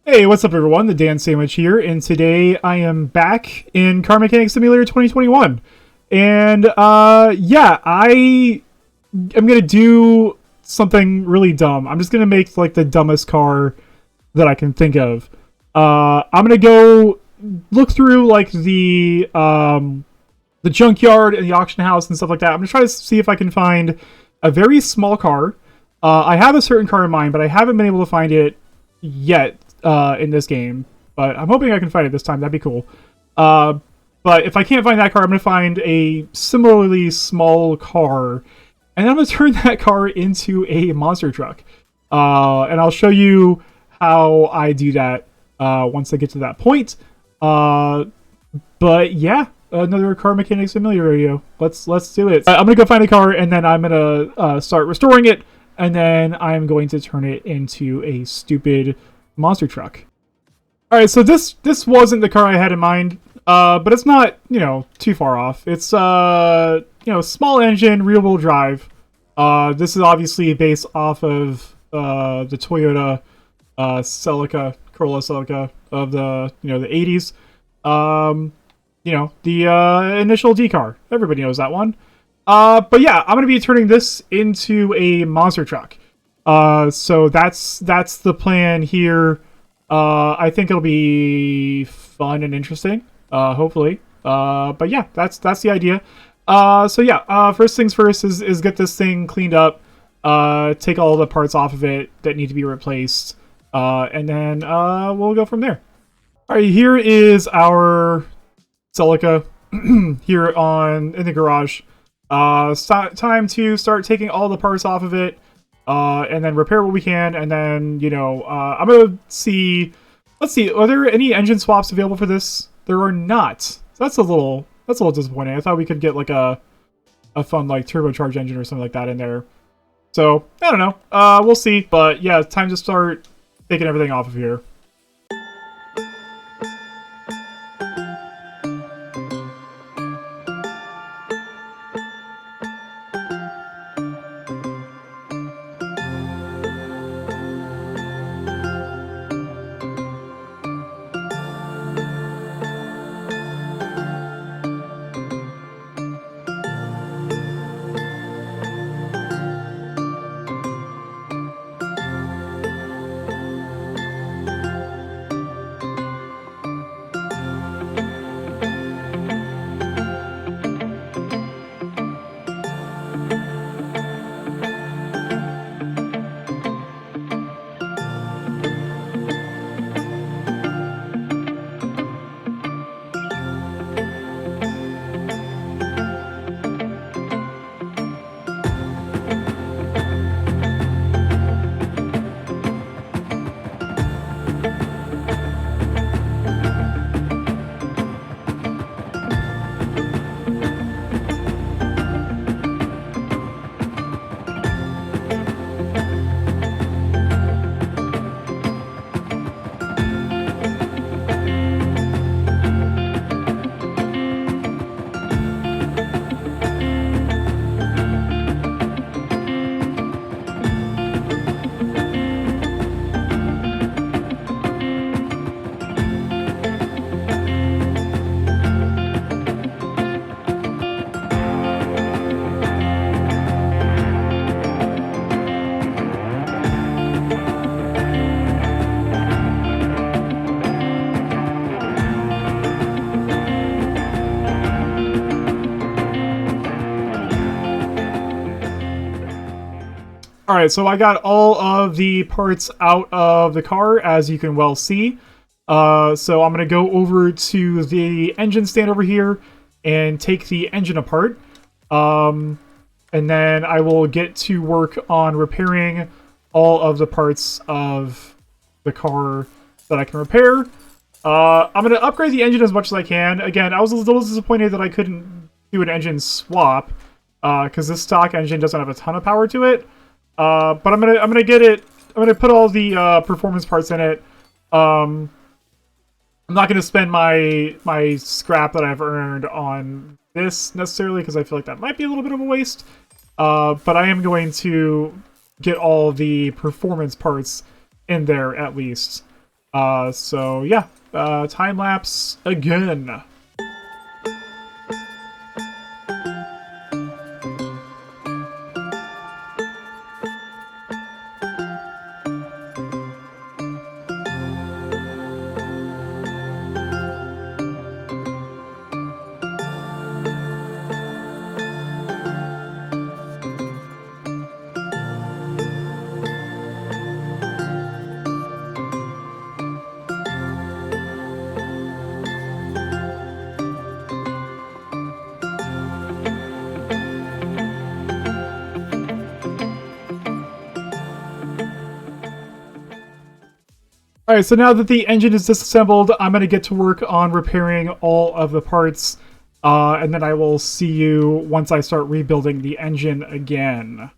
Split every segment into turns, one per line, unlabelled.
Hey, what's up everyone? The Dan Sandwich here, and today I am back in Car Mechanic Simulator 2021. And yeah, I am gonna do something really dumb. I'm just gonna make like the dumbest car that I can think of. I'm gonna go look through like the junkyard and the auction house and stuff like that. I'm gonna try to see if I can find a very small car. I have a certain car in mind, but I haven't been able to find it yet in this game. But I'm hoping I can find it this time. That'd be cool. But if I can't find that car, I'm going to find a similarly small car. And I'm going to turn that car into a monster truck. And I'll show you how I do that once I get to that point. But yeah, another Car Mechanic Simulator video. Let's do it. I'm going to go find a car, and then I'm going to start restoring it. And then I'm going to turn it into a stupid monster truck. Alright, so this wasn't the car I had in mind, but it's not, too far off. It's, small engine, rear-wheel drive. This is obviously based off of the Toyota Corolla Celica of the, the 80s. The initial D car. Everybody knows that one. But yeah, I'm gonna be turning this into a monster truck. So that's the plan here. I think it'll be fun and interesting. Hopefully. But yeah, that's the idea. So yeah, first things first is get this thing cleaned up. Take all the parts off of it that need to be replaced. And then we'll go from there. All right, here is our Celica here in the garage. Time to start taking all the parts off of it, and then repair what we can, and then, I'm gonna see, let's see, are there any engine swaps available for this? There are not. So that's a little disappointing. I thought we could get like a fun like turbocharged engine or something like that in there. So, I don't know. We'll see, but yeah, it's time to start taking everything off of here. Alright, so I got all of the parts out of the car, as you can well see. So I'm going to go over to the engine stand over here and take the engine apart. And then I will get to work on repairing all of the parts of the car that I can repair. I'm going to upgrade the engine as much as I can. Again, I was a little disappointed that I couldn't do an engine swap, because this stock engine doesn't have a ton of power to it. But I'm gonna get it. I'm gonna put all the performance parts in it. I'm not gonna spend my scrap that I've earned on this necessarily, because I feel like that might be a little bit of a waste. But I am going to get all the performance parts in there at least. So yeah, time lapse again. Alright, so now that the engine is disassembled, I'm going to get to work on repairing all of the parts, and then I will see you once I start rebuilding the engine again.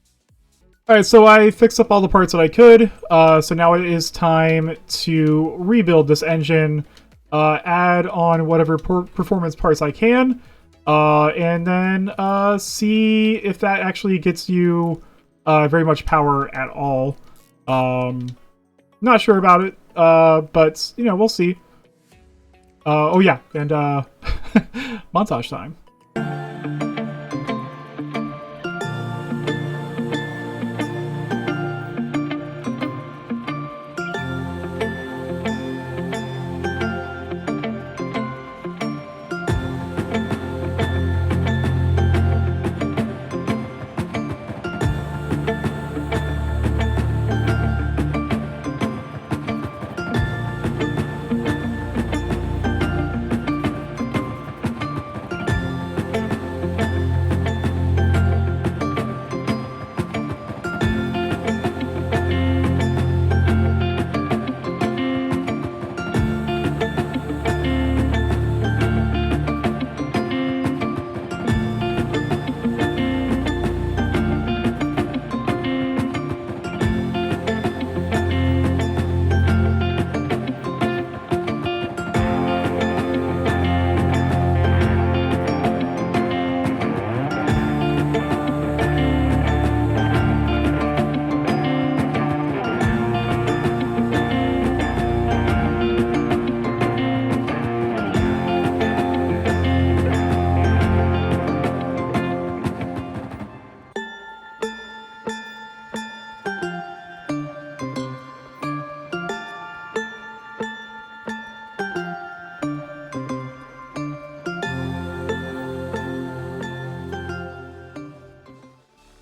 Alright, so I fixed up all the parts that I could, so now it is time to rebuild this engine, add on whatever performance parts I can, and then see if that actually gets you very much power at all. Not sure about it. But, you know, we'll see. Oh yeah, and, montage time.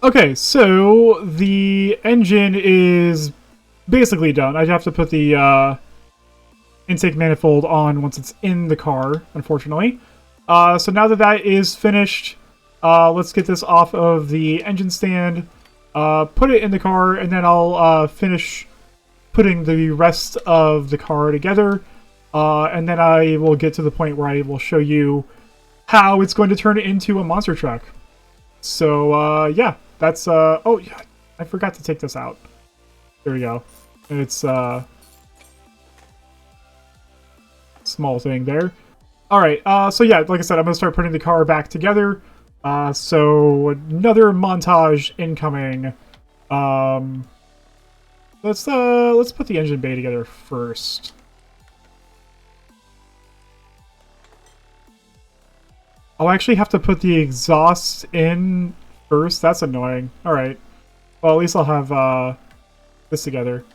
Okay, so the engine is basically done. I have to put the intake manifold on once it's in the car, unfortunately. So now that that is finished, let's get this off of the engine stand, put it in the car, and then I'll finish putting the rest of the car together. And then I will get to the point where I will show you how it's going to turn it into a monster truck. So, yeah, that's, oh, yeah, I forgot to take this out. There we go. It's, small thing there. Alright, so yeah, like I said, I'm gonna start putting the car back together. So, another montage incoming. Let's put the engine bay together first. I'll actually have to put the exhaust in first. That's annoying. Alright. Well, at least I'll have this together.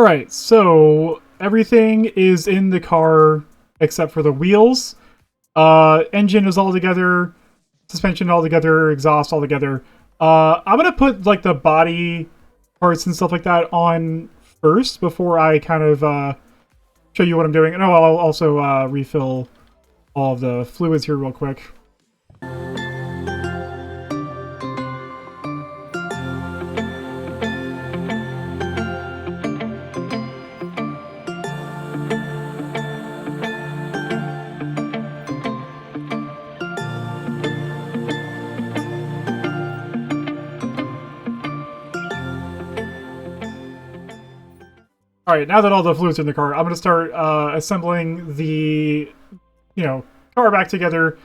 Alright, so everything is in the car except for the wheels. Engine is all together, suspension all together, exhaust all together. I'm gonna put like the body parts and stuff like that on first before I kind of show you what I'm doing. And I'll also refill all of the fluids here real quick. All right, now that all the fluids are in the car, I'm going to start assembling the, car back together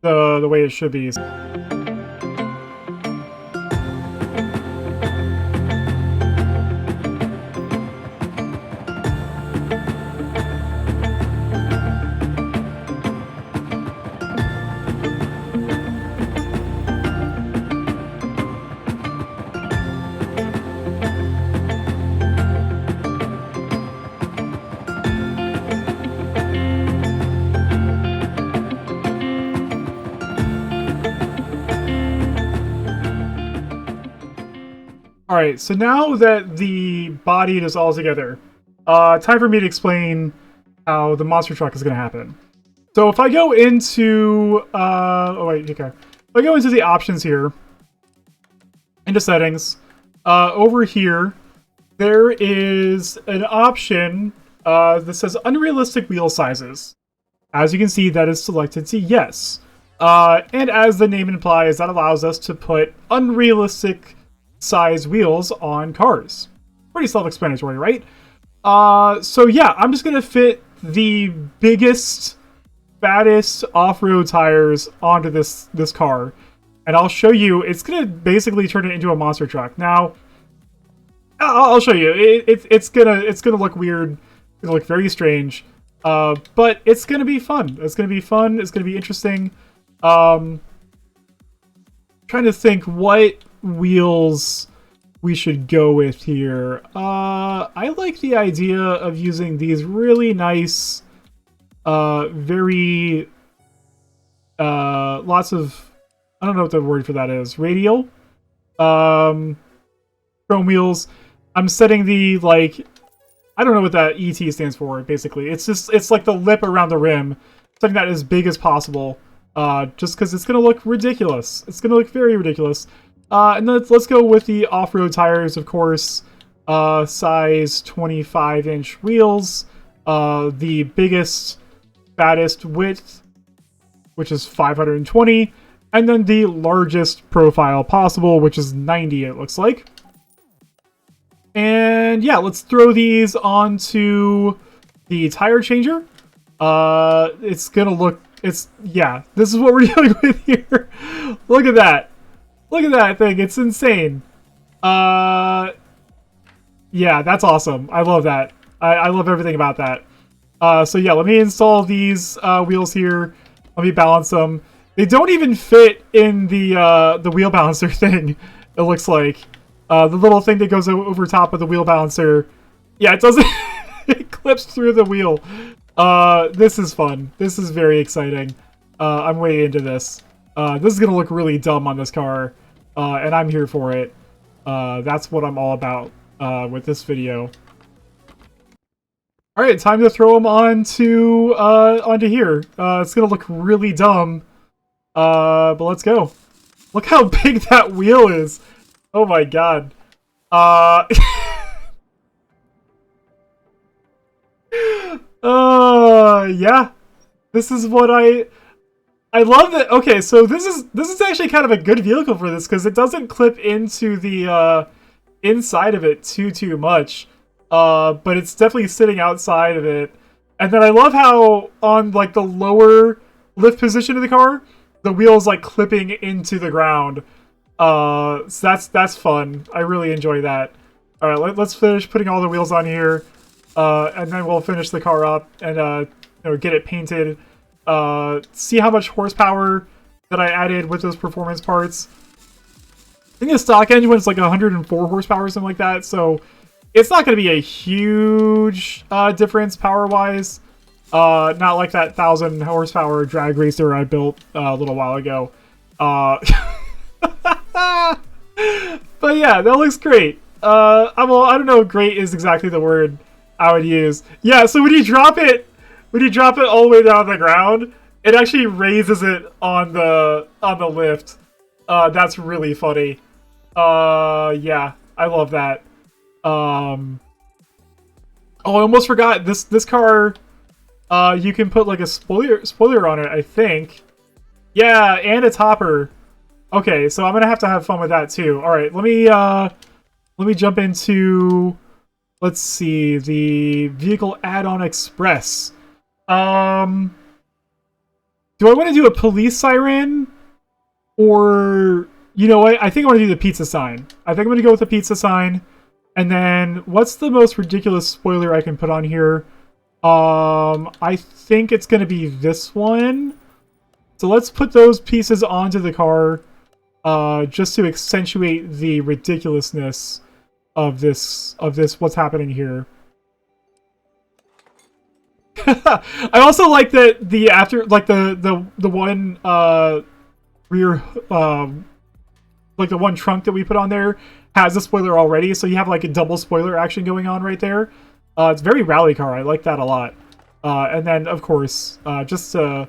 the way it should be. Alright, so now that the body is all together, time for me to explain how the monster truck is going to happen. So if I go into, If I go into the options here, into settings, over here, there is an option that says unrealistic wheel sizes. As you can see, that is selected to yes. And as the name implies, that allows us to put unrealistic size wheels on cars. Pretty self-explanatory, right? So yeah, I'm just gonna fit the biggest, fattest off-road tires onto this car, and I'll show you. It's gonna basically turn it into a monster truck. Now, I'll show you. It's gonna look weird. It's gonna look very strange, but it's gonna be fun. It's gonna be fun. It's gonna be interesting. Trying to think what wheels we should go with here. I like the idea of using these really nice, very, lots of, I don't know what the word for that is, radial, chrome wheels. I'm setting the, like, I don't know what that ET stands for, basically. It's like the lip around the rim, setting that as big as possible, just because it's going to look ridiculous. It's going to look very ridiculous. And then let's go with the off-road tires, of course. Size 25-inch wheels. The biggest, fattest width, which is 520. And then the largest profile possible, which is 90, it looks like. And yeah, let's throw these onto the tire changer. It's gonna look... yeah, this is what we're dealing with here. Look at that. Look at that thing. It's insane. Yeah, that's awesome. I love that. I love everything about that. So yeah, let me install these wheels here. Let me balance them. They don't even fit in the wheel balancer thing, it looks like. The little thing that goes over top of the wheel balancer. Yeah, it doesn't... it clips through the wheel. This is fun. This is very exciting. I'm way into this. This is going to look really dumb on this car. And I'm here for it. That's what I'm all about with this video. Alright, time to throw them onto here. It's gonna look really dumb. But let's go. Look how big that wheel is. Oh my god. Yeah. This is what I love that. Okay, so this is actually kind of a good vehicle for this because it doesn't clip into the inside of it too much. But it's definitely sitting outside of it. And then I love how on like the lower lift position of the car, the wheel is like clipping into the ground. So that's fun. I really enjoy that. All right, let's finish putting all the wheels on here, and then we'll finish the car up and get it painted. See how much horsepower that I added with those performance parts. I think the stock engine was like 104 horsepower or something like that. So It's not going to be a huge difference power-wise. Not like that 1,000 horsepower drag racer I built a little while ago. But yeah, that looks great. I don't know if great is exactly the word I would use. Yeah, so when you drop it all the way down the ground, it actually raises it on the lift. That's really funny. Yeah, I love that. Oh, I almost forgot this car. You can put like a spoiler on it, I think. Yeah, and a topper. Okay, so I'm gonna have to have fun with that too. All right, let me jump into, let's see, the vehicle add-on express. Do I want to do a police siren, or you know what? I think I want to do the pizza sign. I think I'm gonna go with the pizza sign. And then, what's the most ridiculous spoiler I can put on here? I think it's going to be this one. So let's put those pieces onto the car, just to accentuate the ridiculousness of this, what's happening here. I also like that the one, rear, like the one trunk that we put on there has a spoiler already, so you have like a double spoiler action going on right there. It's very rally car. I like that a lot. And then, of course, just to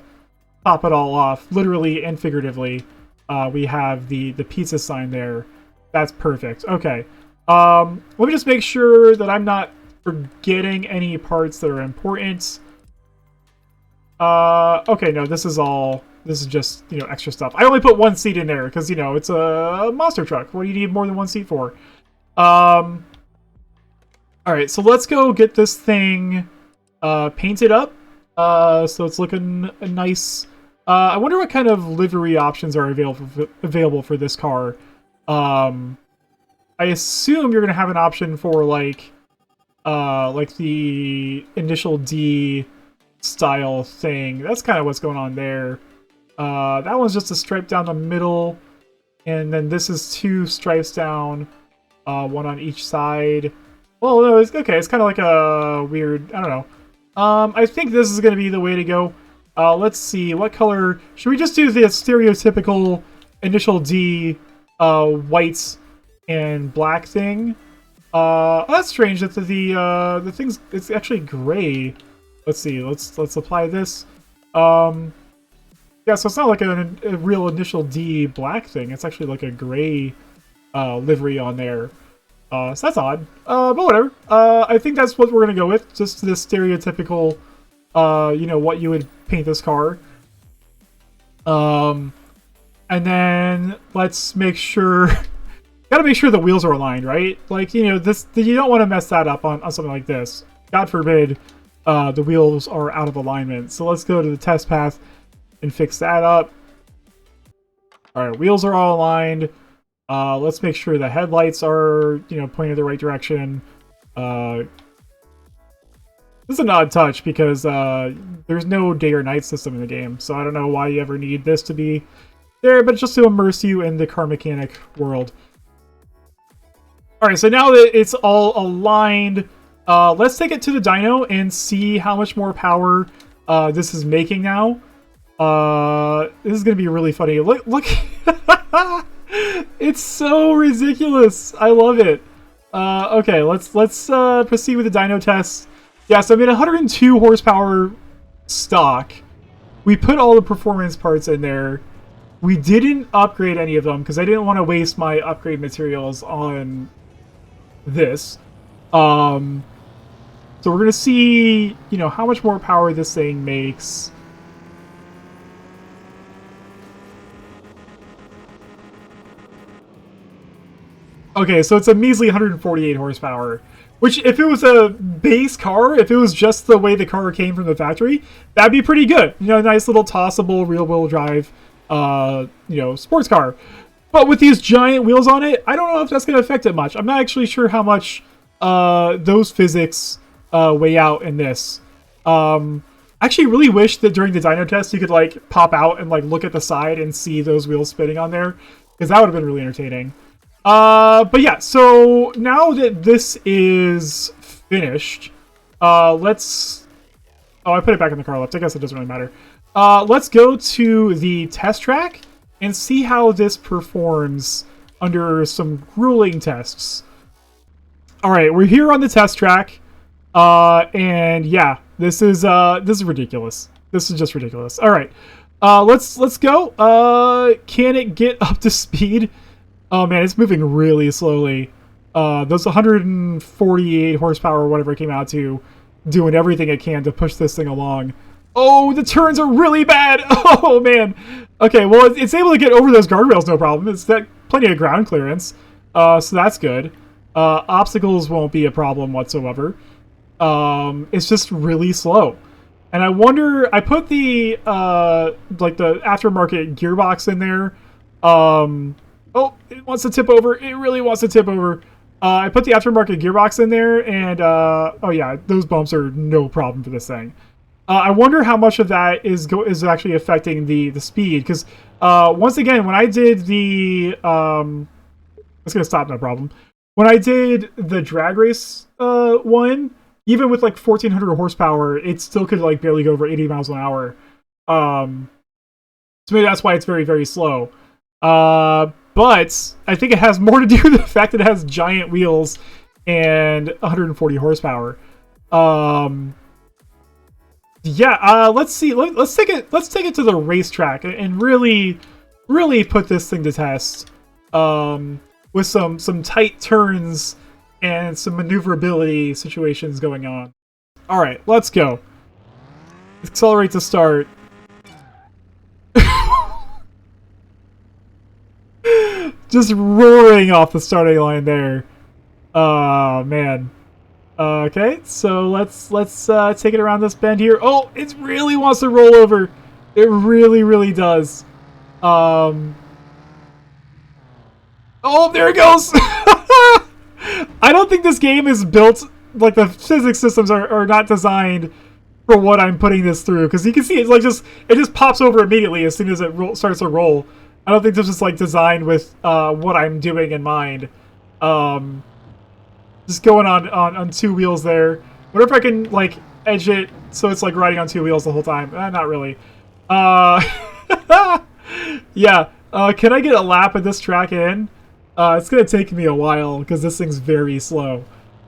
top it all off, literally and figuratively, we have the pizza sign there. That's perfect. Okay. Let me just make sure that I'm not forgetting any parts that are important. Okay, no, this is just, you know, extra stuff. I only put one seat in there because, you know, it's a monster truck. What do you need more than one seat for? Alright, so let's go get this thing painted up. So it's looking nice. I wonder what kind of livery options are available for this car. I assume you're gonna have an option for like the initial D style thing. That's kind of what's going on there. That one's just a stripe down the middle, and then this is 2 stripes down, one on each side. Well, no, it's okay. It's kind of like a weird, I don't know. I think this is going to be the way to go. Let's see, what color? Should we just do the stereotypical initial D, white and black thing? Oh, that's strange that the thing's, it's actually gray. Let's see, let's apply this. Yeah, so it's not like a real initial D black thing. It's actually like a gray livery on there. So that's odd. But whatever. I think that's what we're going to go with. Just this stereotypical, you know, what you would paint this car. And then let's make sure... gotta make sure the wheels are aligned, right? Like, you know, you don't want to mess that up on something like this. God forbid the wheels are out of alignment. So let's go to the test path and fix that up. Alright, wheels are all aligned. Let's make sure the headlights are, you know, pointed the right direction. This is an odd touch because there's no day or night system in the game, so I don't know why you ever need this to be there, but just to immerse you in the car mechanic world. Alright, so now that it's all aligned, let's take it to the dyno and see how much more power this is making now. This is gonna be really funny. Look. It's so ridiculous. I love it. Okay, let's proceed with the dyno test. Yeah, so I made 102 horsepower stock. We put all the performance parts in there. We didn't upgrade any of them because I didn't want to waste my upgrade materials on this. So we're gonna see, you know, how much more power this thing makes. Okay, so it's a measly 148 horsepower, which if it was a base car, if it was just the way the car came from the factory, that'd be pretty good. You know, nice little tossable rear-wheel drive, you know, sports car. But with these giant wheels on it, I don't know if that's going to affect it much. I'm not actually sure how much those physics weigh out in this. I actually really wish that during the dyno test you could like pop out and like look at the side and see those wheels spinning on there, because that would have been really entertaining. But yeah, so now that this is finished, let's... Oh, I put it back in the car left. I guess it doesn't really matter. Let's go to the test track and see how this performs under some grueling tests. All right, we're here on the test track, and yeah, this is ridiculous. This is just ridiculous. All right, let's go. Can it get up to speed? Oh man, it's moving really slowly. Those 148 horsepower or whatever it came out to, doing everything it can to push this thing along. Oh, the turns are really bad. Oh man. Okay, well it's able to get over those guardrails no problem. It's got plenty of ground clearance, so that's good. Obstacles won't be a problem whatsoever. It's just really slow. And I wonder, I put the like the aftermarket gearbox in there. Oh, it wants to tip over. It really wants to tip over. I put the aftermarket gearbox in there, and oh yeah, those bumps are no problem for this thing. I wonder how much of that is actually affecting the speed, because once again, when I did the it's gonna stop, no problem. When I did the drag race one, even with like 1400 horsepower, it still could like barely go over 80 miles an hour. So maybe that's why it's very, very slow. But I think it has more to do with the fact that it has giant wheels and 140 horsepower. Yeah, let's see. Let's take it to the racetrack and really put this thing to test. With some tight turns and some maneuverability situations going on. All right, let's go. Accelerate to start. Just roaring off the starting line there. Oh man. Okay, so let's take it around this bend here. Oh, it really wants to roll over. It really does. Oh, there it goes! I don't think this game is built, like the physics systems are not designed for what I'm putting this through, because you can see it's like it just pops over immediately as soon as it starts to roll. I don't think this is like designed with what I'm doing in mind. Just going on two wheels there. Wonder if I can like edge it so it's like riding on two wheels the whole time. Not really. Yeah. Can I get a lap of this track in? It's gonna take me a while because this thing's very slow.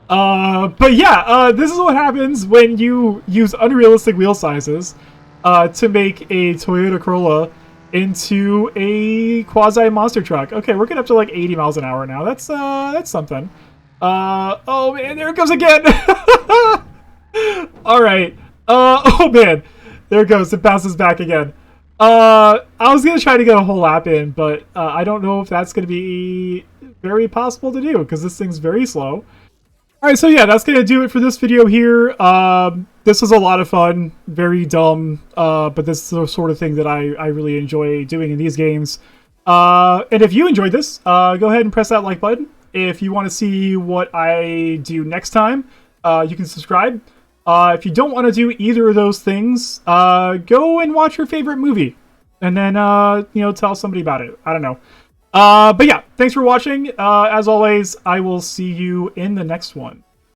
But yeah, this is what happens when you use unrealistic wheel sizes to make a Toyota Corolla into a quasi monster truck. Okay, we're getting up to like 80 miles an hour now. That's something. Oh man, there it goes again. All right. Oh man, there it goes. It bounces back again. I was gonna try to get a whole lap in, but I don't know if that's gonna be very possible to do because this thing's very slow. All right, so yeah, that's gonna do it for this video here. This was a lot of fun, very dumb, but this is the sort of thing that I really enjoy doing in these games. And if you enjoyed this, go ahead and press that like button. If you want to see what I do next time, you can subscribe. If you don't want to do either of those things, go and watch your favorite movie, and then tell somebody about it. I don't know. But yeah, thanks for watching. As always, I will see you in the next one.